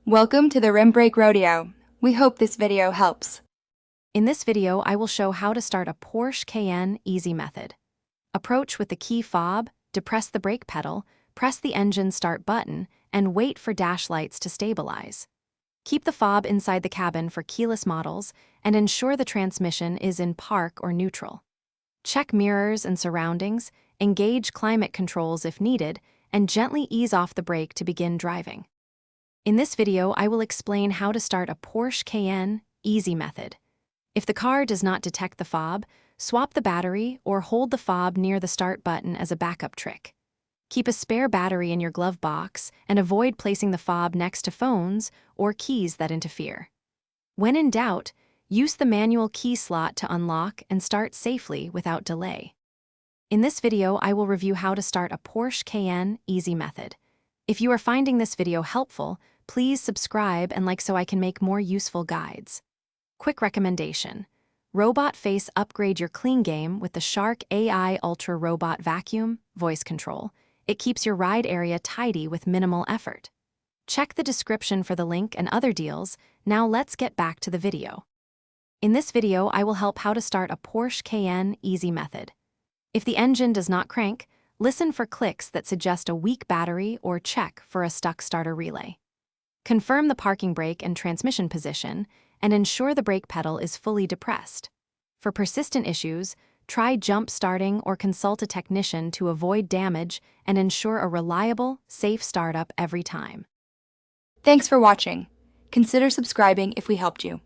Welcome to the Rim Brake Rodeo. We hope this video helps. In this video, I will show how to start a Porsche Cayenne easy method. Approach with the key fob, depress the brake pedal, press the engine start button, and wait for dash lights to stabilize. Keep the fob inside the cabin for keyless models and ensure the transmission is in park or neutral. Check mirrors and surroundings, engage climate controls if needed, and gently ease off the brake to begin driving. In this video, I will explain how to start a Porsche Cayenne easy method. If the car does not detect the fob, swap the battery or hold the fob near the start button as a backup trick. Keep a spare battery in your glove box and avoid placing the fob next to phones or keys that interfere. When in doubt, use the manual key slot to unlock and start safely without delay. In this video, I will review how to start a Porsche Cayenne easy method. If you are finding this video helpful, please subscribe and like so I can make more useful guides. Quick recommendation: Robot Face upgrade your clean game with the Shark AI Ultra Robot Vacuum voice control. It keeps your ride area tidy with minimal effort. Check the description for the link and other deals. Now let's get back to the video. In this video, I will help how to start a Porsche Cayenne easy method. If the engine does not crank, listen for clicks that suggest a weak battery or check for a stuck starter relay. Confirm the parking brake and transmission position and ensure the brake pedal is fully depressed. For persistent issues, try jump starting or consult a technician to avoid damage and ensure a reliable, safe startup every time. Thanks for watching. Consider subscribing if we helped you.